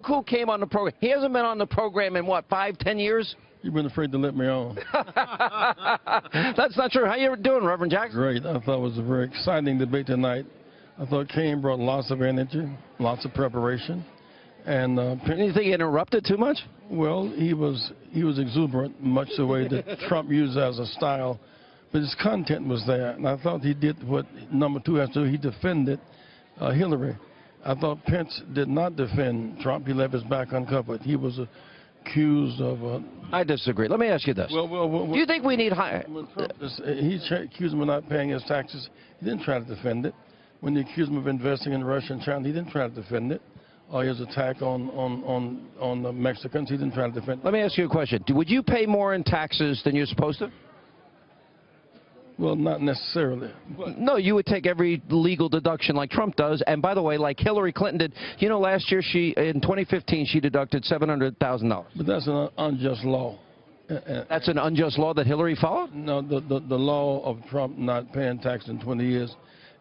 Who came on the program? He hasn't been on the program in, what, 5, 10 years? You've been afraid to let me on. That's not true. How you doing, Reverend Jackson? Great. I thought it was a very exciting debate tonight. I thought Kane brought lots of energy, lots of preparation. And you think he interrupted too much? Well, he was exuberant, much the way that Trump used as a style. But his content was there. And I thought he did what number two has to do. He defended Hillary. I thought Pence did not defend Trump. He left his back uncovered. He was accused of... I disagree. Let me ask you this. Well, do you think we need higher... He accused him of not paying his taxes. He didn't try to defend it. When they accused him of investing in Russia and China, he didn't try to defend it. His attack on the Mexicans, he didn't try to defend it. Let me ask you a question. Would you pay more in taxes than you're supposed to? Well, not necessarily. No, you would take every legal deduction like Trump does. And by the way, like Hillary Clinton did, you know, last year, in 2015, she deducted $700,000. But that's an unjust law. That's an unjust law that Hillary followed? No, the law of Trump not paying tax in 20 years.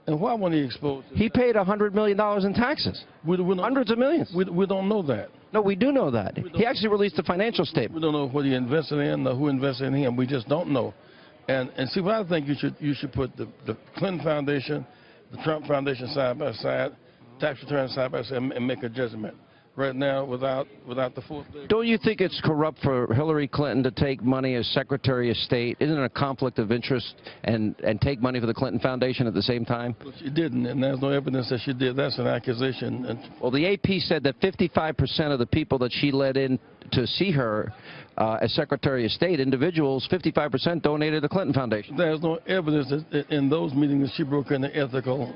And why wasn't he exposed? He paid $100 million in taxes. Hundreds of millions. We don't know that. No, we do know that. He actually released a financial statement. We don't know what he invested in or who invested in him. We just don't know. And see, what I think you should put the Clinton Foundation, the Trump Foundation side by side, tax returns side by side, and make a judgment. Right now, without the fourth day. Don't you think it's corrupt for Hillary Clinton to take money as Secretary of State? Isn't it a conflict of interest and take money for the Clinton Foundation at the same time? Well, she didn't, and there's no evidence that she did. That's an accusation. Well, the AP said that 55% of the people that she let in to see her as Secretary of State, individuals, 55% donated to the Clinton Foundation. There's no evidence that in those meetings she broke in the ethical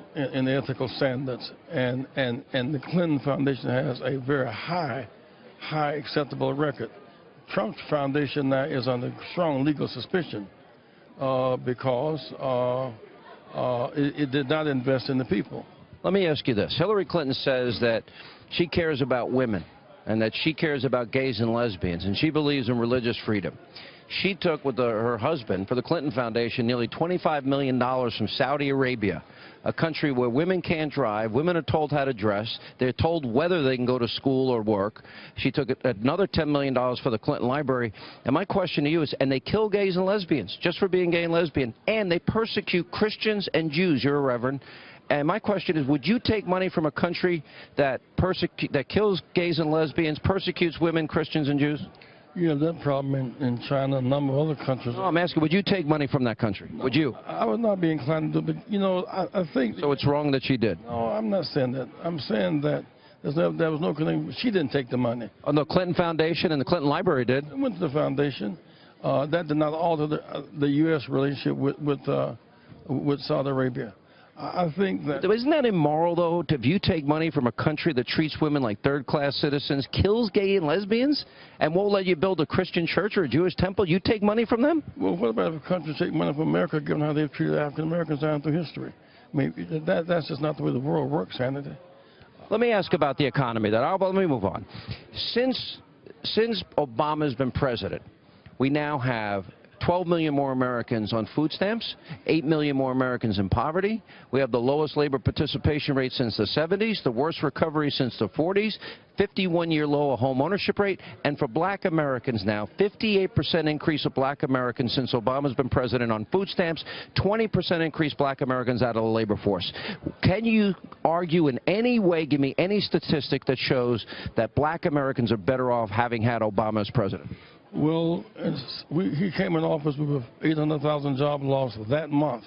standards, and the Clinton Foundation has a very high acceptable record. Trump's foundation now is under strong legal suspicion because it did not invest in the people. Let me ask you this. Hillary Clinton says that she cares about women and that she cares about gays and lesbians, and she believes in religious freedom. She took with her husband for the Clinton Foundation nearly $25 million from Saudi Arabia, a country where women can't drive, women are told how to dress, they're told whether they can go to school or work. She took another $10 million for the Clinton Library. And my question to you is, and they kill gays and lesbians just for being gay and lesbian, and they persecute Christians and Jews. You're a reverend. And my question is, would you take money from a country that kills gays and lesbians, persecutes women, Christians, and Jews? You have that problem in China and a number of other countries. No, I'm asking, would you take money from that country? No, would you? I would not be inclined to do it, but, you know, I think... So it's wrong that she did? No, I'm not saying that. I'm saying that there was no connection. She didn't take the money. Oh, the Clinton Foundation and the Clinton Library did? It went to the foundation. That did not alter the U.S. relationship with Saudi Arabia. I think that... Isn't that immoral, though, if you take money from a country that treats women like third-class citizens, kills gay and lesbians, and won't let you build a Christian church or a Jewish temple, you take money from them? Well, what about if a country take money from America, given how they've treated African-Americans down through history? I mean, that's just not the way the world works, Hannity. Let me ask about the economy. Let me move on. Since Obama's been president, we now have 12 million more Americans on food stamps, 8 million more Americans in poverty. We have the lowest labor participation rate since the 70s, the worst recovery since the 40s, 51-year low home ownership rate, and for black Americans now, 58% increase of black Americans since Obama's been president on food stamps, 20% increase black Americans out of the labor force. Can you argue in any way, give me any statistic that shows that black Americans are better off having had Obama as president? Well, he came in office with 800,000 job loss that month.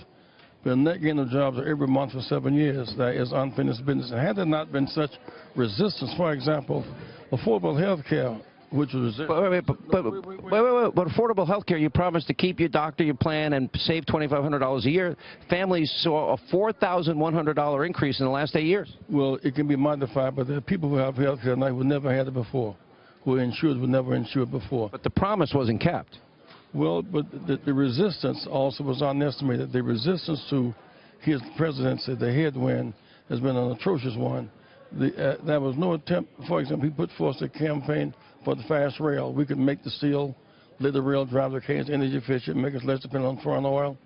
But the net gain of jobs every month for 7 years. That is unfinished business. And had there not been such resistance, for example, affordable health care, which was... But affordable health care, you promised to keep your doctor, your plan, and save $2,500 a year. Families saw a $4,100 increase in the last 8 years. Well, it can be modified, but there are people who have health care now who never had it before, who were insured, were never insured before. But the promise wasn't kept. Well, but the resistance also was underestimated. The resistance to his presidency, the headwind, has been an atrocious one. There was no attempt, for example, he put forth a campaign for the fast rail. We could make the steel, let the rail drive the cars energy efficient, make us less dependent on foreign oil.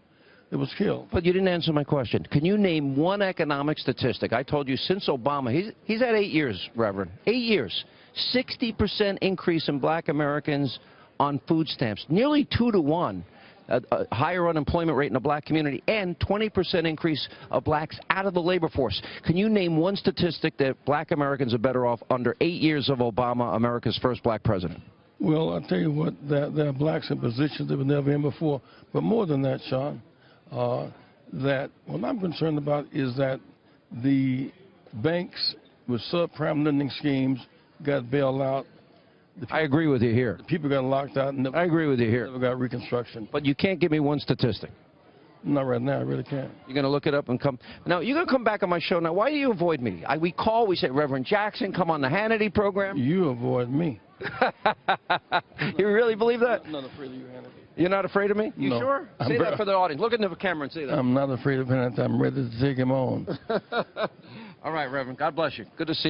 It was killed. But you didn't answer my question. Can you name one economic statistic? I told you since Obama, he's had 8 years, Reverend, 8 years. 60% increase in black Americans on food stamps, nearly 2 to 1. A higher unemployment rate in the black community, and 20% increase of blacks out of the labor force. Can you name one statistic that black Americans are better off under 8 years of Obama, America's first black president? Well, I'll tell you what, there are blacks in positions that were never in before. But more than that, Sean, that what I'm concerned about is that the banks with subprime lending schemes got bailed out. I agree with you here. The people got locked out and I agree with you here. never got reconstruction. But you can't give me one statistic. Not right now, I really can't. You're going to look it up and come. Now, you're going to come back on my show. Now, why do you avoid me? We call, we say, Reverend Jackson, come on the Hannity program. You avoid me. You really believe that? I'm not afraid of you, Hannity. You're not afraid of me? You No. sure? Say that for the audience. Look into the camera and say that. I'm not afraid of Hannity. I'm ready to take him on. All right, Reverend. God bless you. Good to see you.